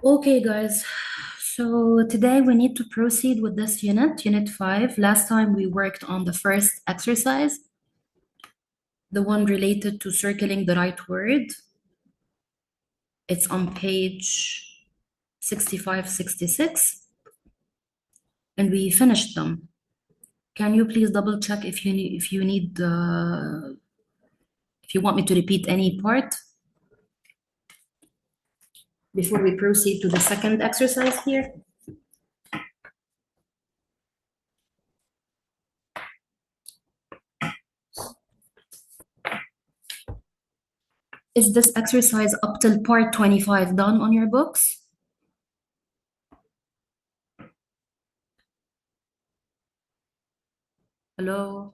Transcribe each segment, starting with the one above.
Okay, guys. So today we need to proceed with this unit 5. Last time we worked on the first exercise, the one related to circling the right word. It's on page 65, 66, and we finished them. Can you please double check if you want me to repeat any part before we proceed to the second exercise here? Is this exercise up till part 25 done on your books? Hello?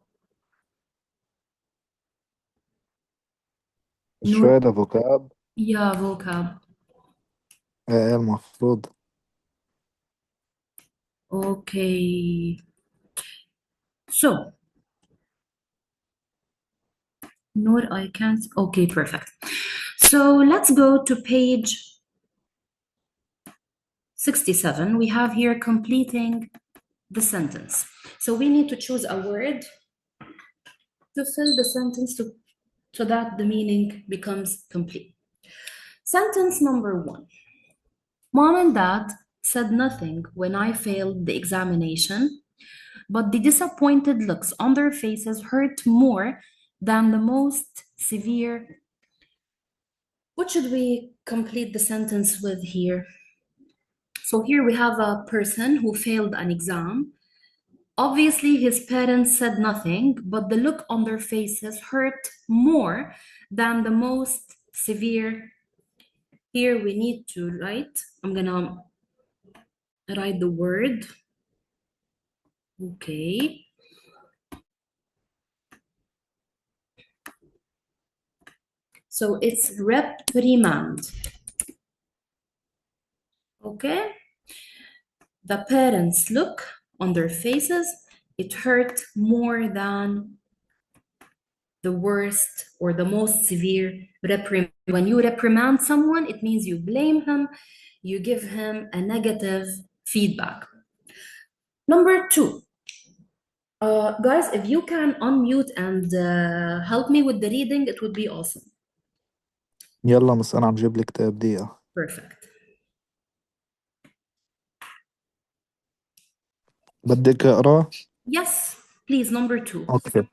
مش Noor? فايدة فوكاب. Yeah, vocab. ايه المفروض. Okay. So, Noor, I can't. Okay, perfect. So let's go to page 67. We have here completing the sentence. So we need to choose a word to fill the sentence so that the meaning becomes complete. Sentence number 1. Mom and Dad said nothing when I failed the examination, but the disappointed looks on their faces hurt more than the most severe. What should we complete the sentence with here? So here we have a person who failed an exam. Obviously, his parents said nothing, but the look on their faces hurt more than the most severe. Here we need to write, I'm gonna write the word. Okay. So it's reprimand. Okay. The parents' look on their faces, it hurt more than the worst or the most severe reprimand. When you reprimand someone, it means you blame him, you give him a negative feedback. Number 2, guys, if you can unmute and help me with the reading, it would be awesome. يلا بس انا عم جيب لك كتاب دقيقة. Perfect. بدك اقرا. Yes, please, number 2. Okay.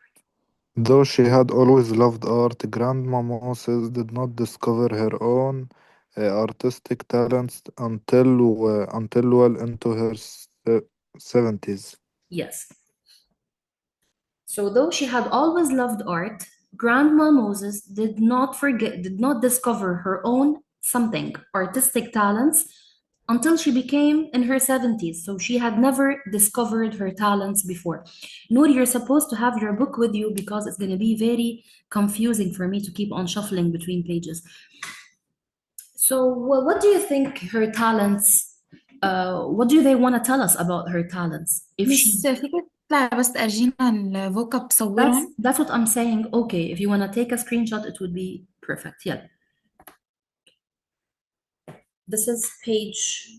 Though she had always loved art, Grandma Moses did not discover her own artistic talents until well into her 70s. Yes. So though she had always loved art, Grandma Moses did not discover her own something, artistic talents, until she became in her 70s. So she had never discovered her talents before. Noor, you're supposed to have your book with you because it's going to be very confusing for me to keep on shuffling between pages. So, well, what do you think her talents, what do they want to tell us about her talents? If she مش فكرة تطلع بس أرجينا الفوكاب تصورهم. That's what I'm saying. Okay, if you want to take a screenshot, it would be perfect. Yeah. This is page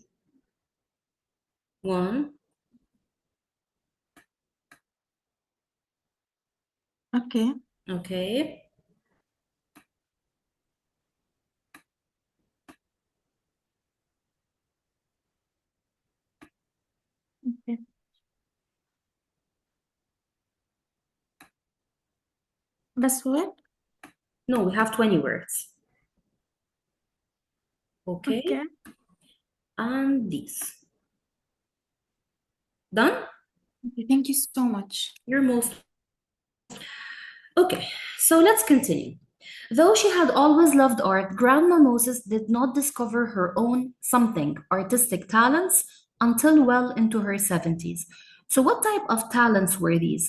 1. اوكي Okay. اوكي بس وين؟ No, we have 20 words. Okay. اوكي And these. Done? thank you so much. You're most. Okay, so let's continue. Though she had always loved art, Grandma Moses did not discover her own something, artistic talents, until well into her 70s. So, what type of talents were these?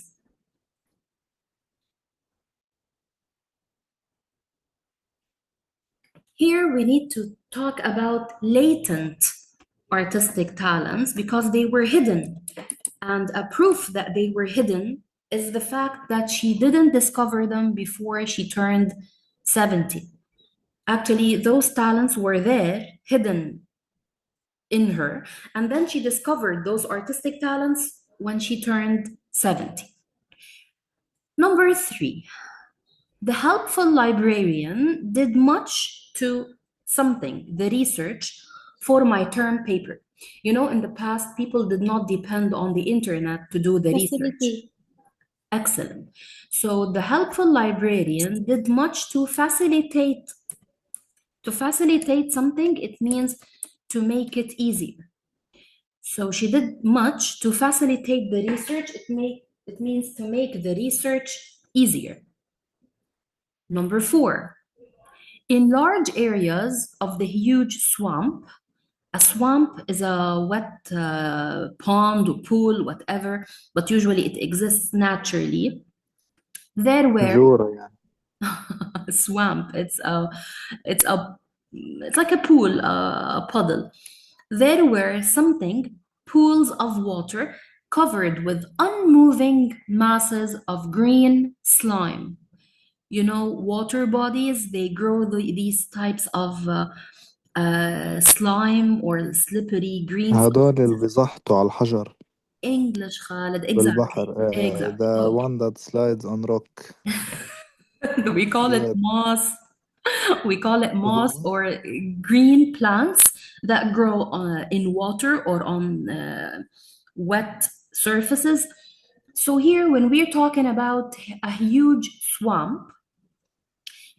Here we need to talk about latent artistic talents because they were hidden. And a proof that they were hidden is the fact that she didn't discover them before she turned 70. Actually, those talents were there, hidden in her, and then she discovered those artistic talents when she turned 70. Number 3, the helpful librarian did much to something, the research, for my term paper. You know, in the past, people did not depend on the internet to do the research. Facilitate. Excellent. So the helpful librarian did much to facilitate. To facilitate something, it means to make it easier. So she did much to facilitate the research. It means to make the research easier. Number 4, in large areas of the huge swamp, a swamp is a wet pond or pool, whatever, but usually it exists naturally. There were جورة يعني. swamp. It's like a pool, a puddle. There were pools of water covered with unmoving masses of green slime. You know, water bodies, they grow these types of slime or slippery green هدول اللي بيزحطوا على الحجر English, Khaled, exactly. بالبحر. Exactly. The Okay. one that slides on rock. We call it Yeah. moss. We call it moss or green plants that grow in water or on wet surfaces. So here, when we're talking about a huge swamp,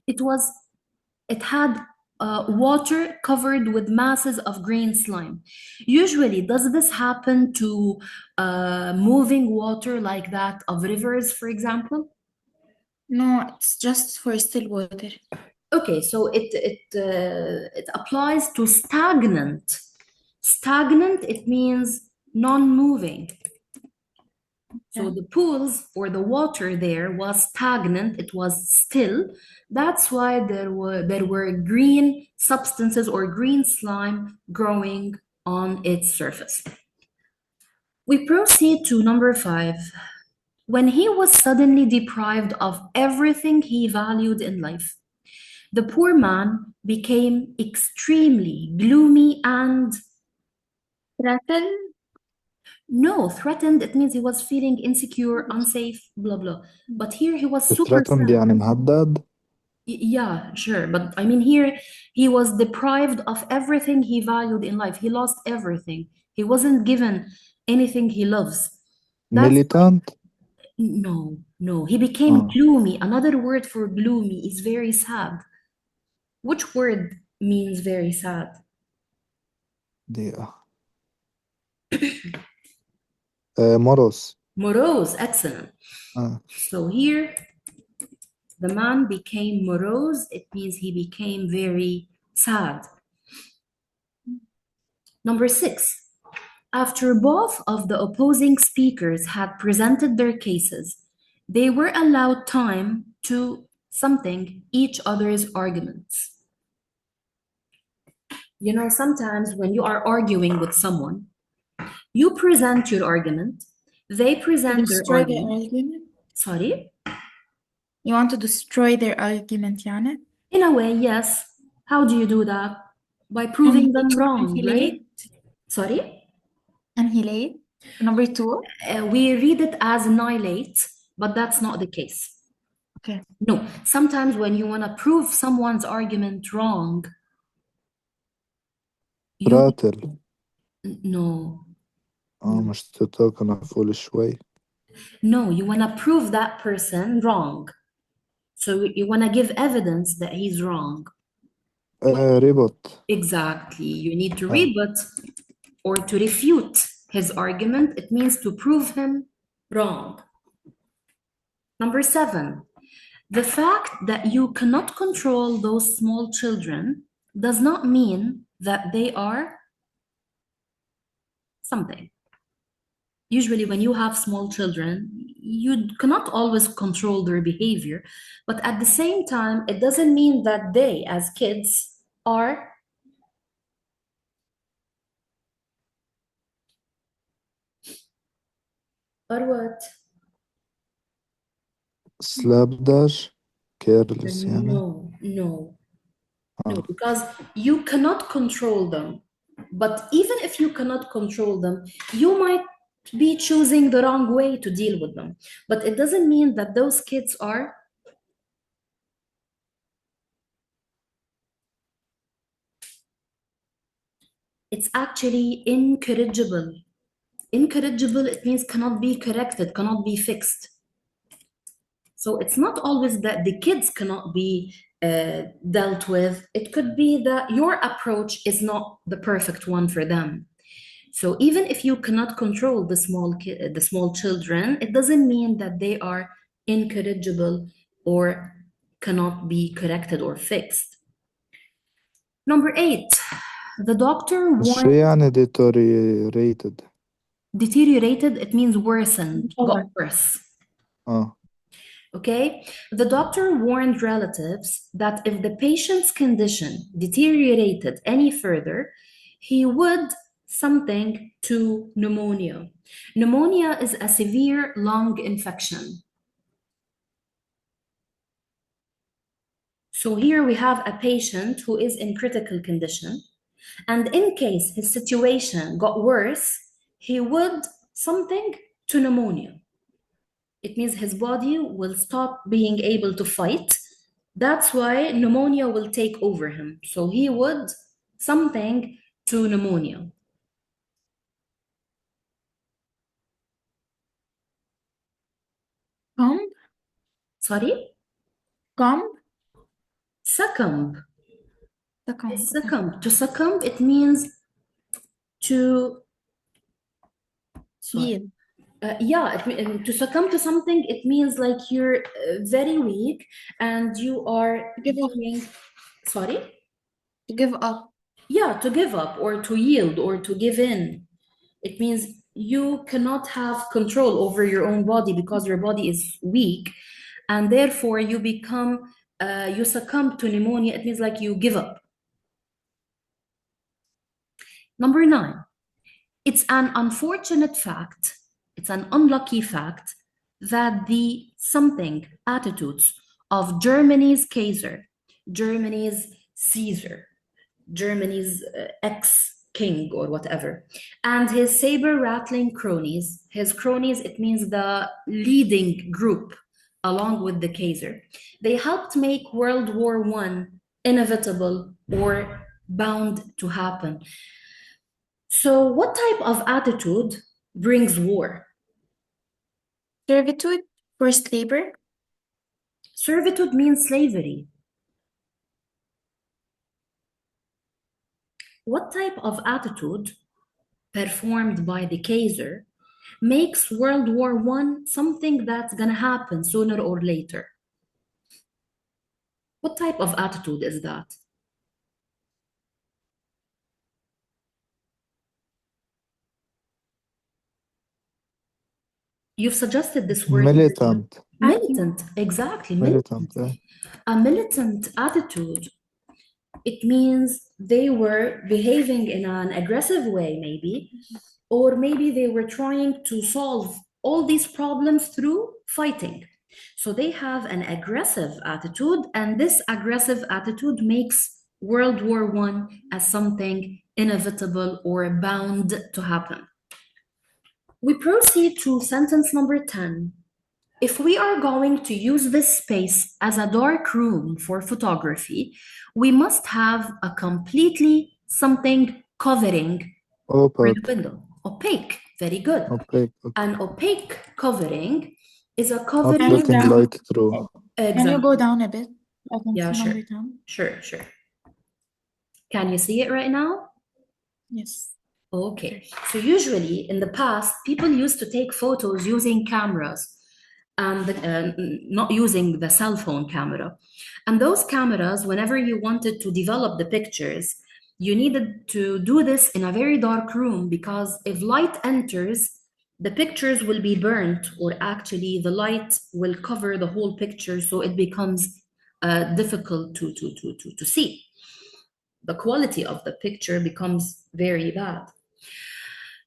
it had water covered with masses of green slime. Usually, does this happen to moving water like that of rivers, for example? No, it's just for still water. Okay, so it applies to stagnant. Stagnant, it means non-moving. So Okay. the pools or the water there was stagnant, it was still. That's why there were green substances or green slime growing on its surface. We proceed to number 5. When he was suddenly deprived of everything he valued in life, the poor man became extremely gloomy and Threatened. no, threatened. It means he was feeling insecure, unsafe, blah blah. But here he was super threatened sad. يعني مهدد. Yeah, sure. But I mean, here he was deprived of everything he valued in life. He lost everything. He wasn't given anything he loves. That's Militant. no. He became Ah. gloomy. Another word for gloomy is very sad. Which word means very sad? دقيقة. morose. Morose, excellent. Ah. So here, the man became morose. It means he became very sad. Number 6, after both of the opposing speakers had presented their cases, they were allowed time to each other's arguments. You know, sometimes when you are arguing with someone, you present your argument, they present their Destroy their argument. argument. Sorry? You want to destroy their argument, يعني? In a way, yes. How do you do that? By proving them wrong, right? Annihilate. Sorry? Annihilate. Number 2. We read it as annihilate, but that's not the case. Okay. No, sometimes when you want to prove someone's argument wrong, you راتل. no. مش تتوقع أنا foolish way. No, you want to prove that person wrong. So you want to give evidence that he's wrong. rebut. Exactly. You need to rebut or to refute his argument. It means to prove him wrong. Number 7, the fact that you cannot control those small children does not mean that they are something. Usually when you have small children, you cannot always control their behavior, but at the same time, it doesn't mean that they, as kids, are what? slapdash. careless يعني. No, because you cannot control them. But even if you cannot control them, you might be choosing the wrong way to deal with them. But it doesn't mean that those kids are it's actually incorrigible. Incorrigible, it means cannot be corrected, cannot be fixed. So it's not always that the kids cannot be dealt with. It could be that your approach is not the perfect one for them. So even if you cannot control the small children, it doesn't mean that they are incorrigible or cannot be corrected or fixed. Number 8, the doctor مش warned. يعني deteriorated. Deteriorated, it means worsened, got worse. Okay, the doctor warned relatives that if the patient's condition deteriorated any further, he would something to pneumonia. Pneumonia is a severe lung infection. So here we have a patient who is in critical condition, and in case his situation got worse, he would something to pneumonia. It means his body will stop being able to fight. That's why pneumonia will take over him. So he would something to pneumonia. Comb? Sorry? Comb? Succumb. Succumb. Succumb. To succumb, it means to... Sorry. Yield. To succumb to something, it means like you're very weak and you are Give up. Sorry? To give up. Yeah, to give up or to yield or to give in. It means you cannot have control over your own body because your body is weak, and therefore you succumb to pneumonia. It means like you give up. Number 9, it's an unfortunate fact, it's an unlucky fact that the something attitudes of Germany's Kaiser, Germany's Caesar, Germany's ex-king or whatever, and his saber-rattling cronies. His cronies, it means the leading group along with the Kaiser. They helped make World War I inevitable or bound to happen. So what type of attitude brings war? Servitude? Forced labor? Servitude means slavery. What type of attitude performed by the Kaiser makes World War I something that's gonna happen sooner or later? What type of attitude is that? You've suggested this word. Militant. Militant, exactly. Militant. A militant attitude. It means they were behaving in an aggressive way, maybe, or maybe they were trying to solve all these problems through fighting. So they have an aggressive attitude, and this aggressive attitude makes World War I as something inevitable or bound to happen. We proceed to sentence number 10. If we are going to use this space as a dark room for photography, we must have a completely something covering for the window. Opaque, very good. Opaque. An opaque covering is a Not covering. letting light through. Can you go down a bit? I can Yeah, see sure. number 10. Sure. Can you see it right now? Yes. Okay. So usually in the past, people used to take photos using cameras and not using the cell phone camera. And those cameras, whenever you wanted to develop the pictures, you needed to do this in a very dark room, because if light enters, the pictures will be burnt, or actually the light will cover the whole picture, so it becomes difficult to see. The quality of the picture becomes very bad.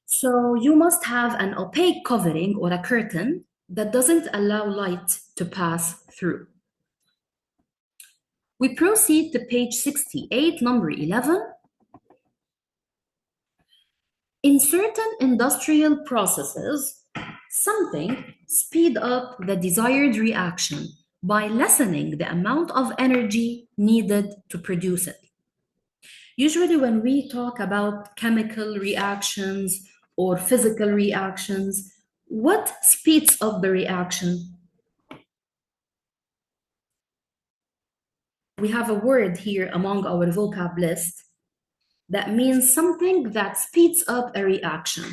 So you must have an opaque covering or a curtain that doesn't allow light to pass through. We proceed to page 68, number 11. In certain industrial processes, something speed up the desired reaction by lessening the amount of energy needed to produce it. Usually when we talk about chemical reactions or physical reactions, what speeds up the reaction? We have a word here among our vocab list that means something that speeds up a reaction.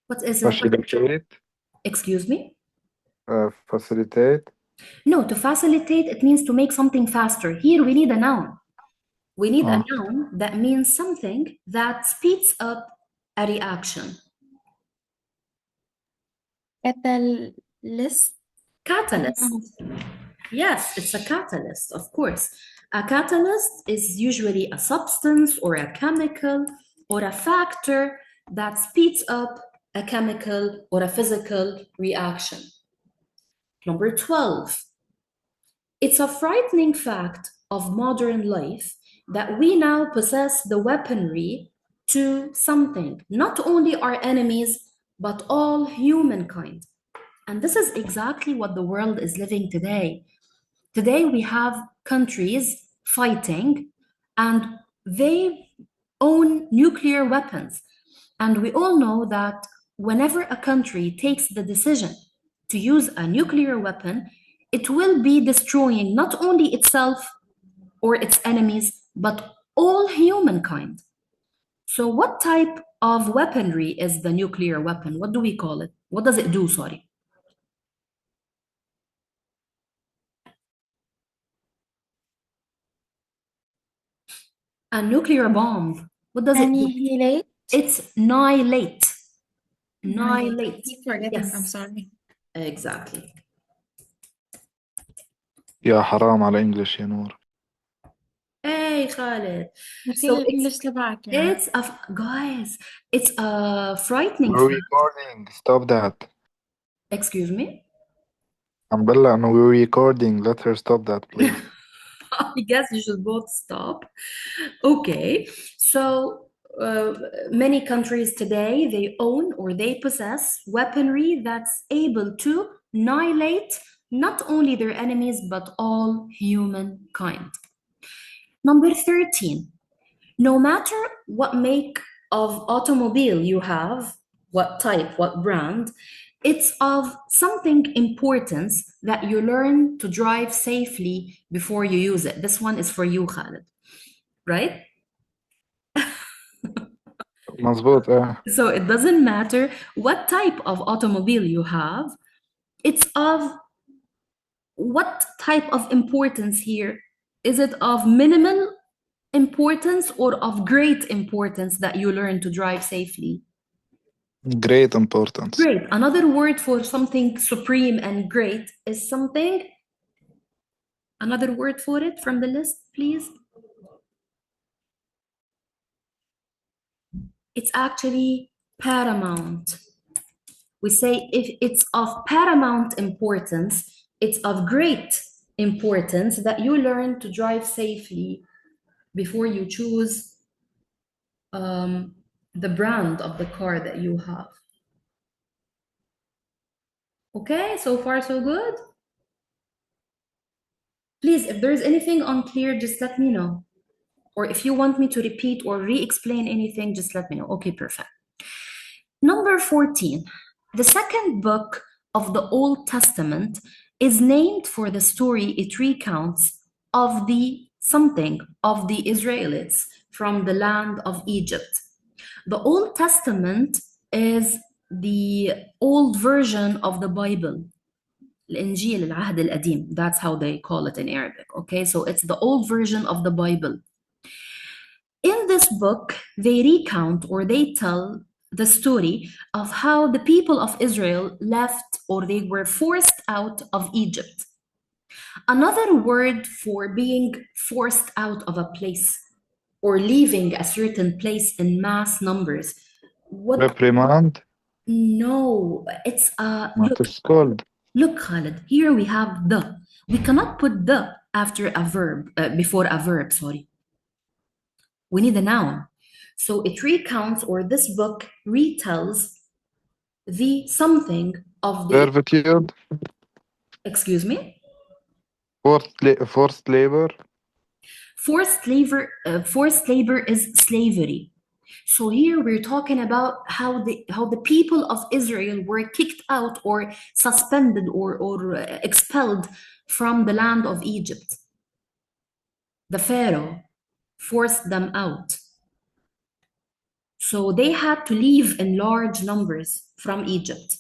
What is it? Facilitate. Excuse me? Facilitate. No, to facilitate, it means to make something faster. Here we need a noun. We need a Ah. noun that means something that speeds up a reaction. Catalyst. Catalyst. Yes, it's a catalyst, of course. A catalyst is usually a substance or a chemical or a factor that speeds up a chemical or a physical reaction. Number 12. It's a frightening fact of modern life that we now possess the weaponry to something, not only our enemies, but all humankind. And this is exactly what the world is living today. Today we have countries fighting and they own nuclear weapons. And we all know that whenever a country takes the decision to use a nuclear weapon, it will be destroying not only itself or its enemies, but all humankind. So what type of weaponry is the nuclear weapon? What do we call it? What does it do, sorry? A nuclear bomb. What does it do? Annihilate. It's annihilate. Annihilate. I keep forgetting. I'm Yes, sorry. exactly. يا حرام على English يا نور. Hey, Khaled. نسي So الإنجليش تبعك يعني. it's a guys, it's a frightening We're fact. recording. Stop that. Excuse me? Bella, no, we're recording. Let her stop that, please. I guess you should both stop. Okay, so many countries today, they own or they possess weaponry that's able to annihilate not only their enemies, but all humankind. Number 13, no matter what make of automobile you have, what type, what brand, it's of something importance that you learn to drive safely before you use it. This one is for you, Khaled, right? مظبوط So it doesn't matter what type of automobile you have, it's of what type of importance here? Is it of minimal importance or of great importance that you learn to drive safely? Great importance. Great. Another word for something supreme and great is something. Another word for it from the list, please. It's actually paramount. We say if it's of paramount importance, it's of great importance that you learn to drive safely before you choose the brand of the car that you have. Okay, so far so good? Please, if there's anything unclear, just let me know. Or if you want me to repeat or re-explain anything, just let me know. Okay, perfect. Number 14, the second book of the Old Testament is named for the story it recounts of the Israelites from the land of Egypt. The Old Testament is the old version of the Bible. الإنجيل العهد القديم, that's how they call it in Arabic. Okay, so it's the old version of the Bible. In this book, they recount or they tell the story of how the people of Israel left or they were forced out of Egypt. Another word for being forced out of a place or leaving a certain place in mass numbers. What? Reprimand. No, it's What is called? Look, Khaled, here we have the. We cannot put the after a verb, before a verb, sorry. We need a noun. So it recounts, or this book retells the something of the, Servitude, excuse me, forced labor. forced labor is slavery. So here we're talking about how the people of Israel were kicked out or suspended or expelled from the land of Egypt. The Pharaoh forced them out. So they had to leave in large numbers from Egypt.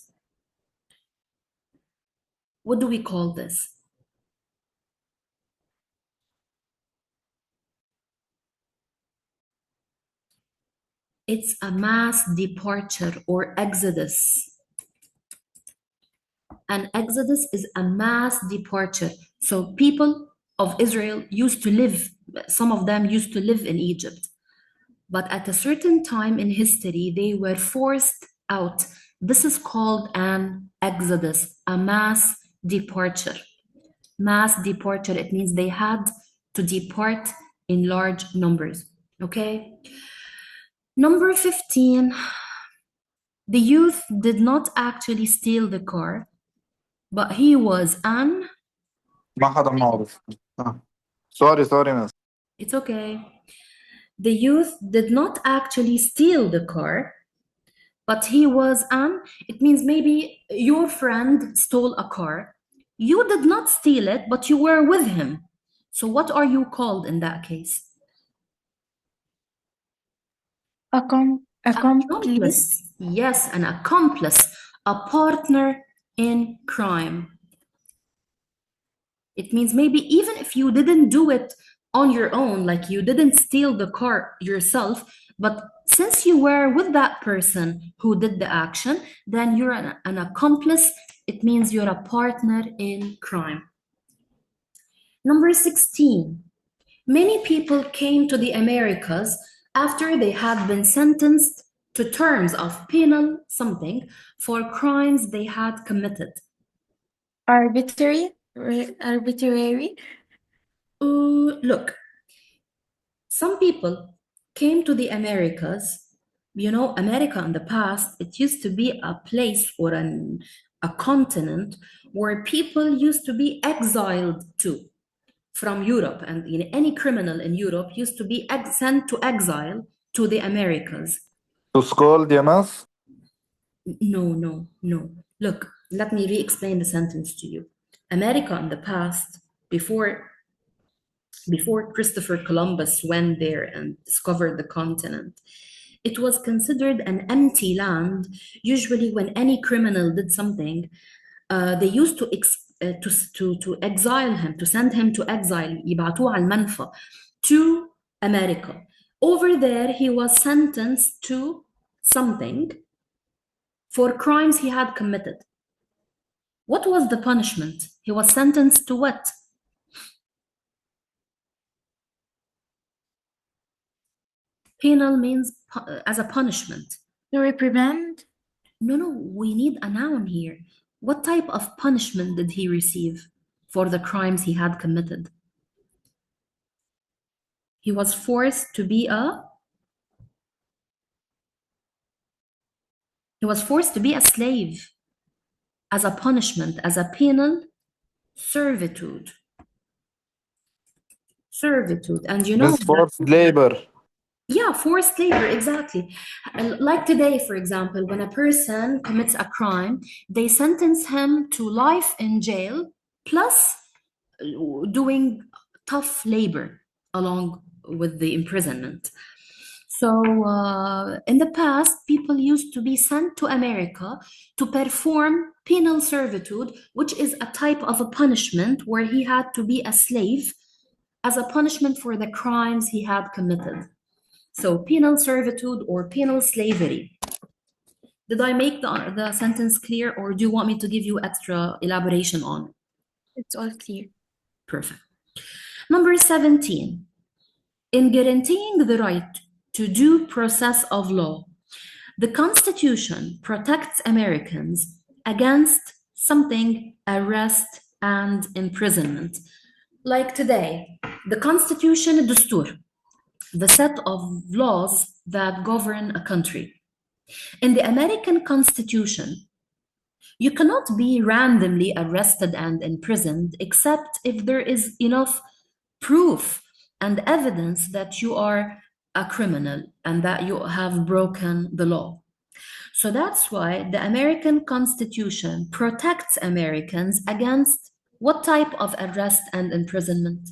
What do we call this? It's a mass departure or exodus. An exodus is a mass departure. So people of Israel used to live, some of them used to live in Egypt. But at a certain time in history, they were forced out. This is called an exodus, a mass departure. Mass departure, it means they had to depart in large numbers, okay? Number 15, the youth did not actually steal the car, but he was an, ما حدا معروف. Sorry miss. it's okay. The youth did not actually steal the car, but he was an, it means maybe your friend stole a car. You did not steal it, but you were with him. So what are you called in that case? Accomplice. Yes, an accomplice, a partner in crime. It means maybe even if you didn't do it on your own, like you didn't steal the car yourself, but since you were with that person who did the action, then you're an accomplice. It means you're a partner in crime. Number 16, many people came to the Americas after they had been sentenced to terms of penal something for crimes they had committed. Arbitrary. Look, some people came to the Americas. You know, America in the past, it used to be a place or a continent where people used to be exiled to from Europe, and any criminal in Europe used to be sent to exile to the Americas. To scold يا miss. No. Look, let me re-explain the sentence to you. America in the past, before Christopher Columbus went there and discovered the continent, it was considered an empty land. Usually when any criminal did something, they used to exile him, to send him to exile, يبعتوه على المنفى, to America. Over there, he was sentenced to something for crimes he had committed. What was the punishment? He was sentenced to what? Penal means as a punishment. To reprimand. No, we need a noun here. What type of punishment did he receive for the crimes he had committed? He was forced to be a slave as a punishment, as a penal servitude. And you know, This forced labor. yeah, forced labor, exactly. Like today, for example, when a person commits a crime, they sentence him to life in jail plus doing tough labor along with the imprisonment. So in the past, people used to be sent to America to perform penal servitude, which is a type of a punishment where he had to be a slave as a punishment for the crimes he had committed. So penal servitude or penal slavery. Did I make the sentence clear, or do you want me to give you extra elaboration on? It's all clear. Perfect. Number 17, in guaranteeing the right to due process of law, the Constitution protects Americans against something, arrest and imprisonment. Like today, the Constitution, الدستور, the set of laws that govern a country. In the American Constitution, you cannot be randomly arrested and imprisoned except if there is enough proof and evidence that you are a criminal and that you have broken the law. So that's why the American Constitution protects Americans against what type of arrest and imprisonment?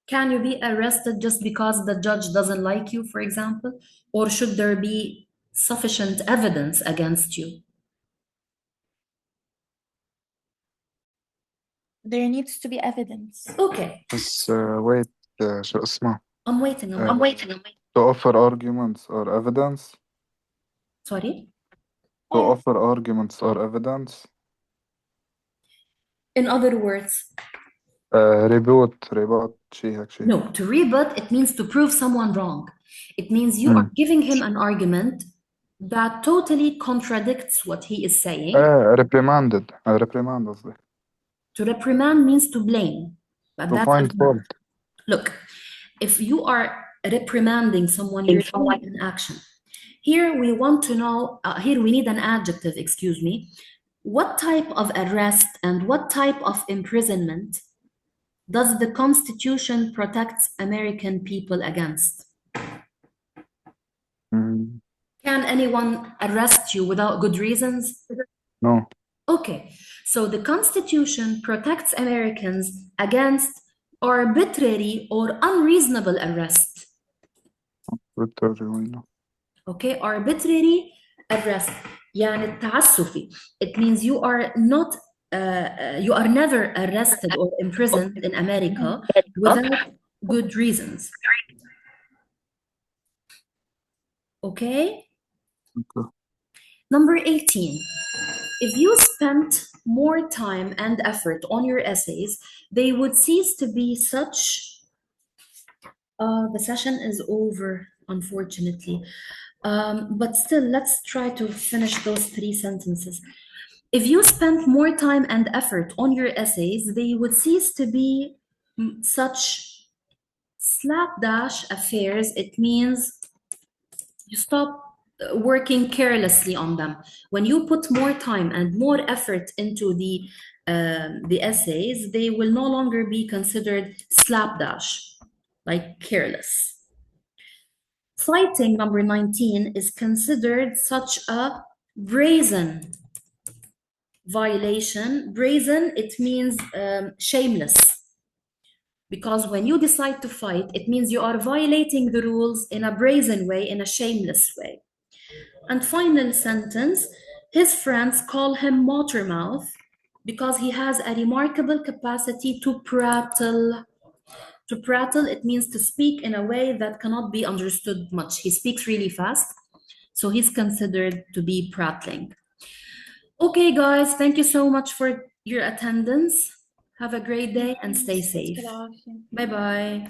Can you be arrested just because the judge doesn't like you, for example? Or should there be sufficient evidence against you? There needs to be evidence. Okay, بس wait شو اسمه I'm waiting. I'm waiting. To offer arguments or evidence Sorry? to offer arguments or evidence In other words, rebut شي هيك شي no, to rebut, it means to prove someone wrong. It means you are giving him an argument that totally contradicts what he is saying. reprimanded reprimand قصدي To reprimand means to blame, but to that's find a fault. Look, if you are reprimanding someone, you're doing an action. Here we want to know, here we need an adjective, excuse me. What type of arrest and what type of imprisonment does the Constitution protect American people against? Can anyone arrest you without good reasons? No. Okay, so the Constitution protects Americans against arbitrary or unreasonable arrest. Okay, arbitrary arrest. يعني التعسفي. It means you are not, you are never arrested or imprisoned in America without good reasons. Okay? Okay. Number 18. If you spent more time and effort on your essays, they would cease to be such. The session is over, unfortunately. But still, let's try to finish those 3 sentences. If you spent more time and effort on your essays, they would cease to be such slapdash affairs. It means you stop working carelessly on them. When you put more time and more effort into the essays, they will no longer be considered slapdash, like careless. Citing number 19 is considered such a brazen violation. Brazen, it means shameless. Because when you decide to fight, it means you are violating the rules in a brazen way, in a shameless way. And final sentence, his friends call him Motormouth because he has a remarkable capacity to prattle. To prattle, it means to speak in a way that cannot be understood much. He speaks really fast, so he's considered to be prattling. Okay, guys, thank you so much for your attendance. Have a great day and stay safe. Bye-bye.